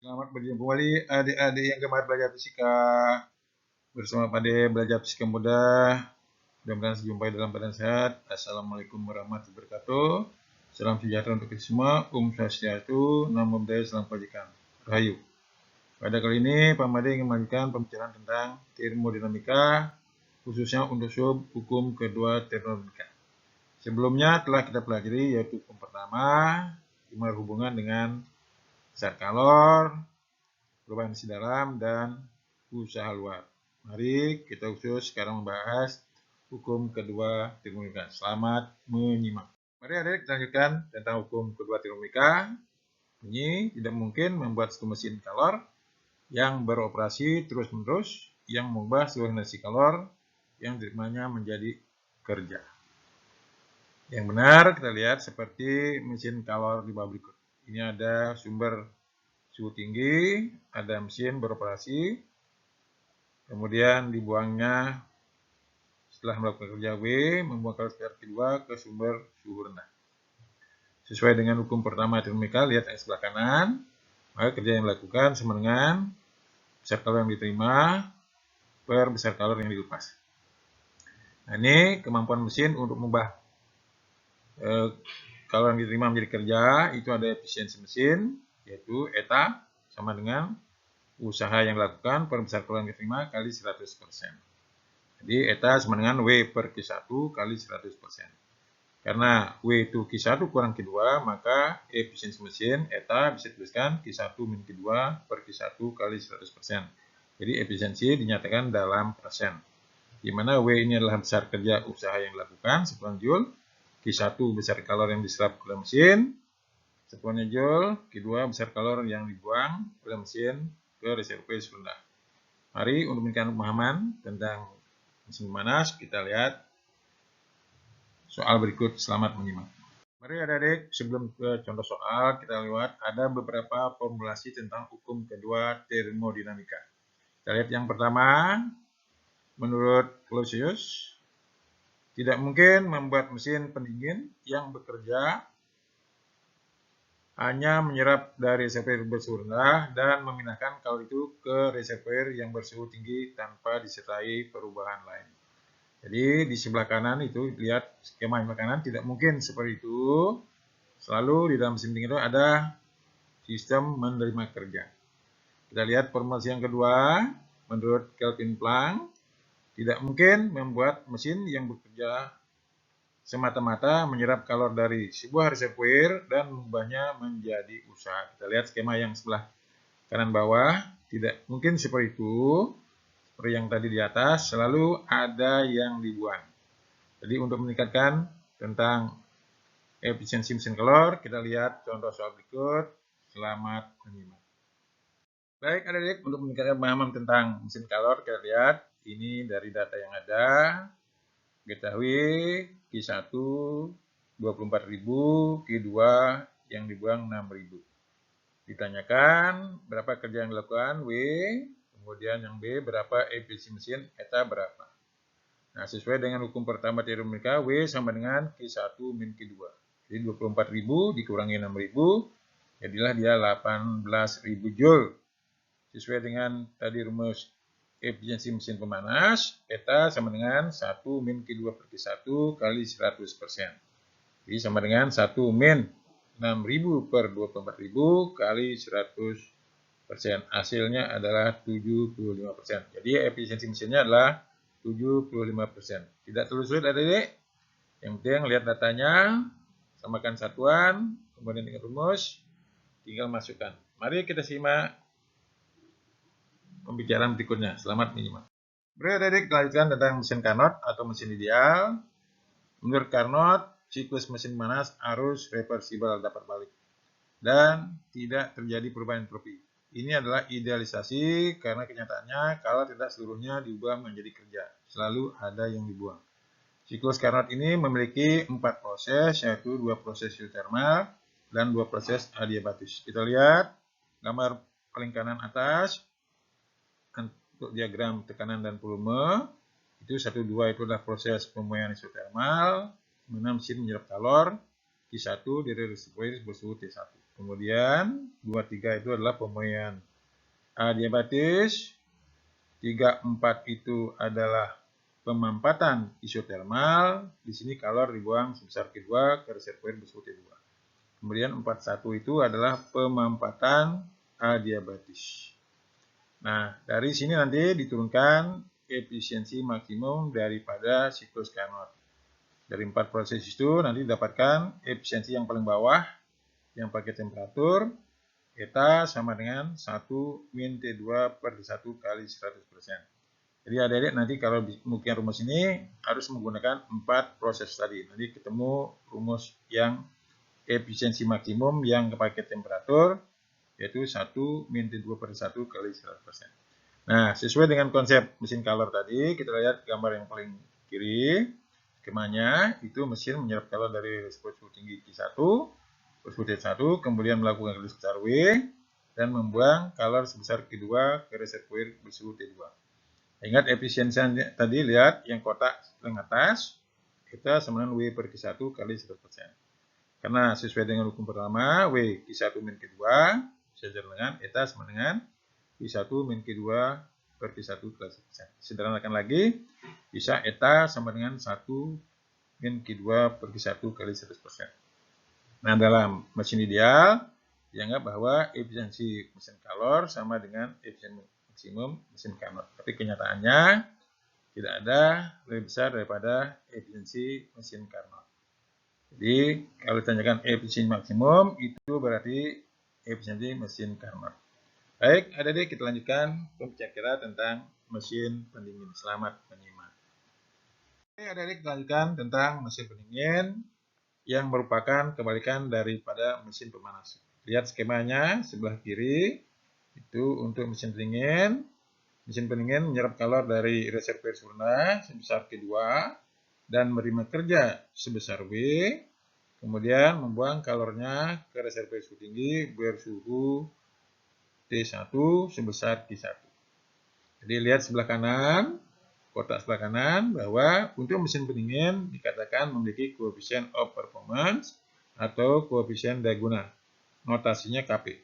Selamat berjumpa kembali adik-adik yang gemar belajar fisika. Bersama Pak De belajar fisika mudah. Mudah-mudahan sejumpai dalam keadaan sehat. Assalamualaikum warahmatullahi wabarakatuh. Salam sejahtera untuk kita semua. Swastiastu, Namo Buddhaya, salam kebajikan. Rahayu. Pada kali ini Pak Made ingin melanjutkan pembicaraan tentang termodinamika, khususnya untuk sub hukum kedua termodinamika. Sebelumnya telah kita pelajari yaitu hukum pertama, yang berhubungan dengan besar kalor, perubahan isi dalam, dan usaha luar. Mari kita khusus sekarang membahas hukum kedua termodinamika. Selamat menyimak. Mari adik kita lanjutkan tentang hukum kedua termodinamika. Ini tidak mungkin membuat satu mesin kalor yang beroperasi terus-menerus yang mengubah seluruh energi kalor yang diterimanya menjadi kerja. Yang benar kita lihat seperti mesin kalor di bawah berikut. Ini ada sumber suhu tinggi, ada mesin beroperasi, kemudian dibuangnya setelah melakukan kerja W, membuang kalor kedua ke sumber suhu rendah. Sesuai dengan hukum pertama termodinamika, lihat yang sebelah kanan, maka kerja yang dilakukan sama dengan besar kalor yang diterima per besar kalor yang dilepas. Nah, ini kemampuan mesin untuk mengubah kalor yang diterima menjadi kerja, itu ada efisiensi mesin, yaitu eta sama dengan usaha yang dilakukan per besar kalor yang diterima kali 100%. Jadi eta sama dengan W per Q1 kali 100%. Karena W itu Q1 kurang Q2, maka efisiensi mesin eta bisa dituliskan Q1 min Q2 per Q1 kali 100%. Jadi efisiensi dinyatakan dalam persen. Di mana W ini adalah besar kerja usaha yang dilakukan, 10 Joule. Q1 besar kalor yang diserap oleh mesin, 10 Joule. Q2 besar kalor yang dibuang oleh mesin ke reservoir rendah. Mari untuk memberikan pemahaman tentang mesin pemanas, kita lihat soal berikut. Selamat menyimak. Mari adik-adik, sebelum ke contoh soal, kita lihat ada beberapa formulasi tentang hukum kedua termodinamika. Kita lihat yang pertama, menurut Clausius, tidak mungkin membuat mesin pendingin yang bekerja hanya menyerap dari reservoir bersuhu rendah dan memindahkan kalor itu ke reservoir yang bersuhu tinggi tanpa disertai perubahan lain. Jadi di sebelah kanan itu lihat skema yang kanan, tidak mungkin seperti itu. Selalu di dalam mesin pendingin itu ada sistem menerima kerja. Kita lihat formulasi yang kedua, menurut Kelvin Planck, tidak mungkin membuat mesin yang bekerja semata-mata menyerap kalor dari sebuah reservoir dan mengubahnya menjadi usaha. Kita lihat skema yang sebelah kanan bawah, tidak mungkin seperti itu. Seperti yang tadi di atas, selalu ada yang dibuang. Jadi untuk meningkatkan tentang efisiensi mesin kalor, kita lihat contoh soal berikut. Selamat menyimak. Baik adik-adik, untuk meningkatkan pemahaman tentang mesin kalor, kita lihat ini dari data yang ada. Ketahui Q1 24.000, Q2 yang dibuang 6.000. Ditanyakan berapa kerja yang dilakukan W, kemudian yang B berapa efisiensi mesin, eta berapa. Nah, sesuai dengan hukum pertama termodinamika, W sama dengan Q1 min Q2. Jadi 24.000 dikurangi 6.000, jadilah dia 18.000 Joule. Sesuai dengan tadi rumus efisiensi mesin pemanas, eta sama dengan 1 min Q2 per Q1 kali 100%. Jadi sama dengan 1 min 6.000 per 24.000 kali 100%. Hasilnya adalah 75%. Jadi efisiensi mesinnya adalah 75%. Tidak terlalu sulit adik-adik. Yang penting lihat datanya, samakan satuan, kemudian dengan rumus, tinggal masukkan. Mari kita simak pembicaraan berikutnya. Selamat menyimak. Adik-adik, lanjutkan tentang mesin Carnot atau mesin ideal. Menurut Carnot, siklus mesin panas harus reversibel, dapat balik, dan tidak terjadi perubahan entropi. Ini adalah idealisasi karena kenyataannya kalau tidak seluruhnya diubah menjadi kerja, selalu ada yang dibuang. Siklus Carnot ini memiliki 4 proses, yaitu 2 proses isotermal dan 2 proses adiabatis. Kita lihat gambar paling kanan atas. Untuk diagram tekanan dan volume, itu 1-2 itu adalah proses pemuaian isotermal, mana mesin menyerap kalor Q1 dari reservoir bersuhu T1. Kemudian 23 itu adalah pemuaian adiabatis. 34 itu adalah pemampatan isotermal. Di sini kalor dibuang sebesar Q2 ke reservoir bersuhu T2. Kemudian 41 itu adalah pemampatan adiabatis. Nah, dari sini nanti diturunkan efisiensi maksimum daripada siklus Carnot. Dari 4 proses itu nanti didapatkan efisiensi yang paling bawah yang pakai temperatur eta sama dengan 1 min T2 per D1 kali 100%. Jadi adik-adik nanti kalau bikin rumus ini harus menggunakan 4 proses tadi. Nanti ketemu rumus yang efisiensi maksimum yang pakai temperatur, yaitu 1 min T2 per D1 kali 100%. Nah, sesuai dengan konsep mesin kalor tadi, kita lihat gambar yang paling kiri. Skemanya itu mesin menyerap kalor dari reservoir suhu tinggi Q1, bersuhu T1, kemudian melakukan kerja sebesar W, dan membuang kalor sebesar Q2 ke reservoir bersuhu T2. Ingat efisiensi tadi, lihat yang kotak paling atas, kita sama dengan W per Q1 kali 100%. Karena sesuai dengan hukum pertama, W Q1 min Q2, sejajar dengan eta sama dengan Q1 min Q2 per Q1 kali 100%. Sederhanakan lagi, bisa eta sama dengan 1 min Q2 per Q1 kali 100%. Nah, dalam mesin ideal, dianggap bahwa efisiensi mesin kalor sama dengan efisiensi maksimum mesin Carnot. Tapi kenyataannya tidak ada lebih besar daripada efisiensi mesin Carnot. Jadi kalau ditanyakan efisiensi maksimum itu berarti efisiensi mesin Carnot. Baik, adik-adik kita lanjutkan pembelajaran tentang mesin pendingin. Selamat menyimak. Oke, adik-adik kita lanjutkan tentang mesin pendingin yang merupakan kebalikan daripada mesin pemanas. Lihat skemanya sebelah kiri. Itu untuk mesin pendingin. Mesin pendingin menyerap kalor dari reservoir rendah sebesar Q2 dan menerima kerja sebesar W. Kemudian membuang kalornya ke reservoir suhu tinggi bersuhu T1 sebesar Q1. Jadi lihat sebelah kanan, kotak sebelah kanan, bahwa untuk mesin pendingin dikatakan memiliki koefisien of performance atau koefisien daya guna. Notasinya Kp.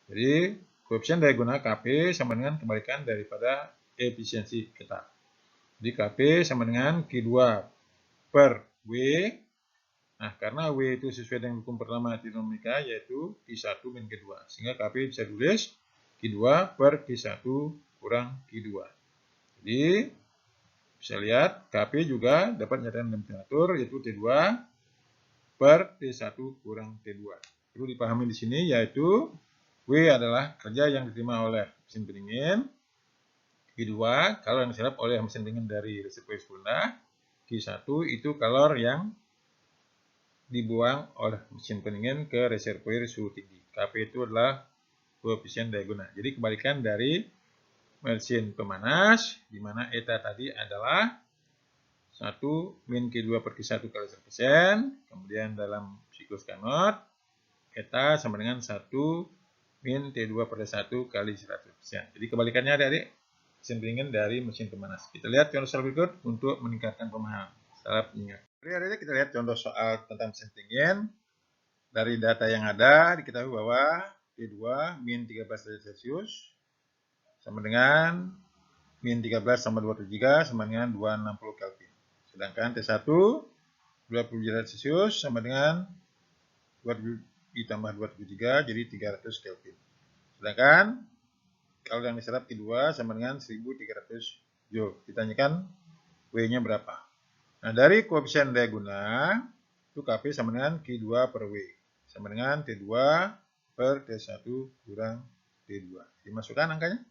Jadi koefisien daya guna Kp sama dengan kebalikan daripada efisiensi eta. Jadi Kp sama dengan Q2 per W. Nah, karena W itu sesuai dengan hukum pertama termodinamika, yaitu Q1 min Q2. Sehingga Kp bisa tulis Q2 per Q1 kurang Q2. Jadi, bisa lihat Kp juga dapat nyatakan temperatur, yaitu T2 per T1 kurang T2. Perlu dipahami di sini, yaitu W adalah kerja yang diterima oleh mesin pendingin. Q2, kalor yang diserap oleh mesin pendingin dari reservoir rendah. Q1 itu kalor yang dibuang oleh mesin pendingin ke reservoir suhu tinggi. Kp itu adalah koefisien daya guna. Jadi kebalikan dari mesin pemanas, di mana eta tadi adalah 1 min Q2 per Q1 kali 100%. Kemudian dalam siklus Carnot, eta sama dengan 1 min T2 per T1 kali 100%. Jadi kebalikannya adik-adik, mesin pendingin dari mesin pemanas. Kita lihat contoh soal berikut untuk meningkatkan pemahaman. Salah pengingat. Jadi adik-adik kita lihat contoh soal tentang mesin pendingin. Dari data yang ada diketahui bahwa T2 min 13 derajat Celcius sama dengan min 13 sama 273 sama dengan 260 Kelvin. Sedangkan T1 20 derajat Celcius sama dengan 20 ditambah 273 jadi 300 Kelvin. Sedangkan kalau yang diserap Q2 sama dengan 1300 Joule. Ditanyakan W-nya berapa. Nah, dari koefisien daya guna itu Kp sama dengan Q2 per W. Sama dengan T2 per T1 kurang T2. Dimasukkan angkanya.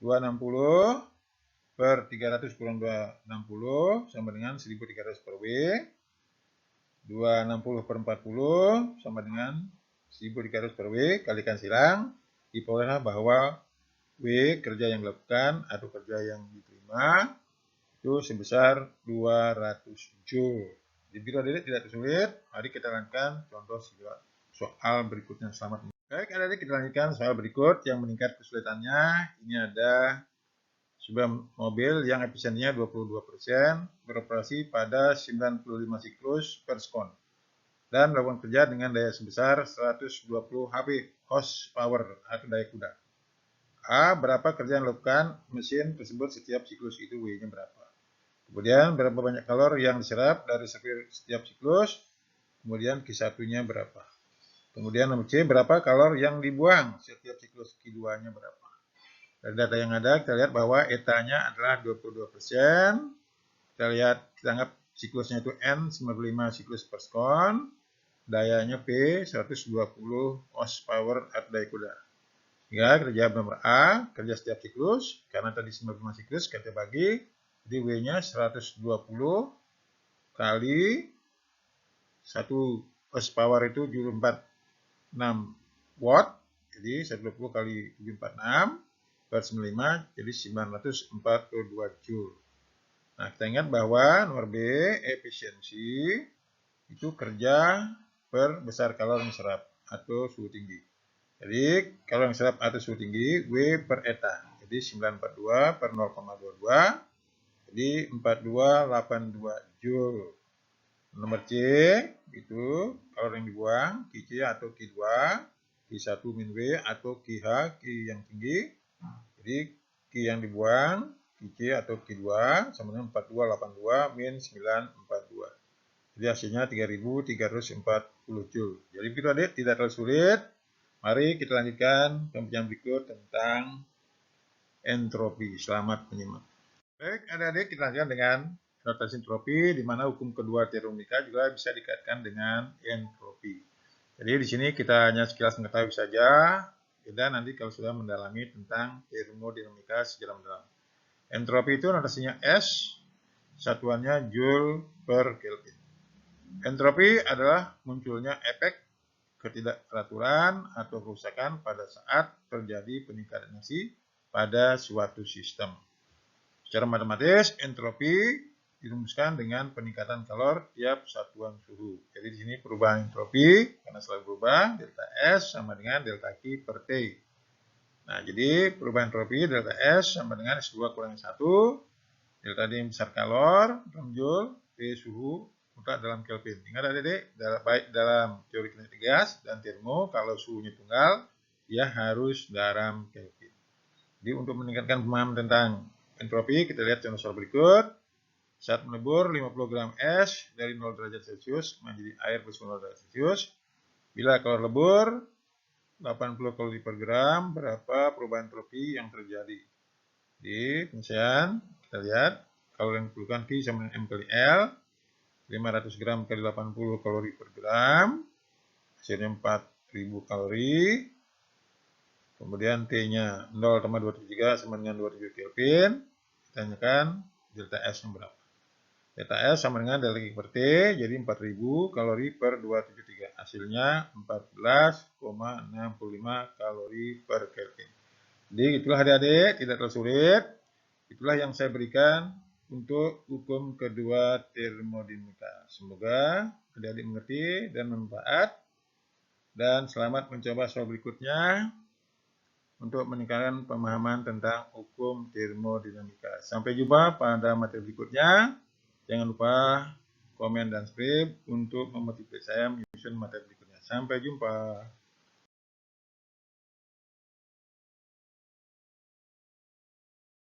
260 per 300 kurang 260 sama dengan 1300 per W. 260 per 40 sama dengan 1300 per W. Kalikan silang. Diperolehlah bahwa W kerja yang dilakukan atau kerja yang diterima itu sebesar 200 Joule. Jadi bila tidak sulit, mari kita lanjutkan contoh soal berikutnya. Selamat menonton. Baik, adik-adik kita lanjutkan soal berikut yang meningkat kesulitannya. Ini ada sebuah mobil yang efisiensinya 22%, beroperasi pada 95 siklus per sekon. dan melakukan kerja dengan daya sebesar 120 HP horsepower atau daya kuda. A. Berapa kerja yang dilakukan mesin tersebut setiap siklus, itu W-nya berapa. Kemudian berapa banyak kalori yang diserap dari setiap siklus, kemudian Q1-nya berapa. Kemudian nomor C, berapa kalori yang dibuang setiap siklus, Q2-nya berapa. Dari data yang ada, kita lihat bahwa eta-nya adalah 22%. Kita lihat, kita anggap siklusnya itu N, 95 siklus per sekon. Dayanya P, 120 horsepower atau daya kuda. Ya, kita jawab nomor A, kerja setiap siklus. Karena tadi 95 siklus, kita bagi. Jadi W-nya 120 kali 1 horsepower itu 746 watt. Jadi 120 kali 746 per 95, jadi 942 joule. Nah, kita ingat bahwa nomor B, efisiensi itu kerja per besar kalori yang diserap atau suhu tinggi. Jadi, kalori yang diserap atau suhu tinggi, W per eta. Jadi, 942 per 0,22. Jadi, 4282 joule. Nomor C, itu kalori yang dibuang, Qc atau Q2, Q1 min W atau QH, Q yang tinggi. Jadi, Q yang dibuang, Qc atau Q2, sama dengan 4282 min 942. Jadi hasilnya 3340 joule. Jadi begitu adik, tidak terlalu sulit. Mari kita lanjutkan pembelajaran berikut tentang entropi. Selamat menyimak. Baik, adik-adik, kita lanjutkan dengan notasi entropi, di mana hukum kedua termodinamika juga bisa dikaitkan dengan entropi. Jadi di sini kita hanya sekilas mengetahui saja, dan nanti kalau sudah mendalami tentang termodinamika secara mendalam. Entropi itu notasinya S, satuannya Joule per Kelvin. Entropi adalah munculnya efek ketidakteraturan atau kerusakan pada saat terjadi peningkatan energi pada suatu sistem. Secara matematis, entropi dirumuskan dengan peningkatan kalori tiap satuan suhu. Jadi di sini perubahan entropi karena selalu berubah, delta S sama dengan delta Q per T. Nah, jadi perubahan entropi delta S sama dengan S2 kurangi 1, delta D besar kalori, joule, T suhu, mutlak dalam Kelvin. Ingat adik-adik, baik dalam teori kinetik gas dan termo, kalau suhunya tunggal, ya harus dalam Kelvin. Jadi untuk meningkatkan pemahaman tentang entropi, kita lihat contoh soal berikut. Saat melebur 50 gram es dari 0 derajat Celcius menjadi air plus 0 derajat Celcius, bila kalori lebur 80 kalori per gram, berapa perubahan entropi yang terjadi? Di penyelesaian, kita lihat kalori yang diperlukan Q sama dengan M kali L, 500 gram kali 80 kalori per gram, hasilnya 4000 kalori. Kemudian T-nya 0,273 sama dengan 27 Kelvin. Kita tanyakan delta S-nya berapa. Delta S sama dengan delta Q per T, jadi 4000 kalori per 273. Hasilnya 14,65 kalori per Kelvin. Jadi itulah adik-adik, tidak terlalu sulit. Itulah yang saya berikan untuk hukum kedua termodinamika. Semoga adik-adik mengerti dan bermanfaat. Dan selamat mencoba soal berikutnya untuk meningkatkan pemahaman tentang hukum termodinamika. Sampai jumpa pada materi berikutnya. Jangan lupa komen dan subscribe untuk memotivasi saya menyusun materi berikutnya. Sampai jumpa.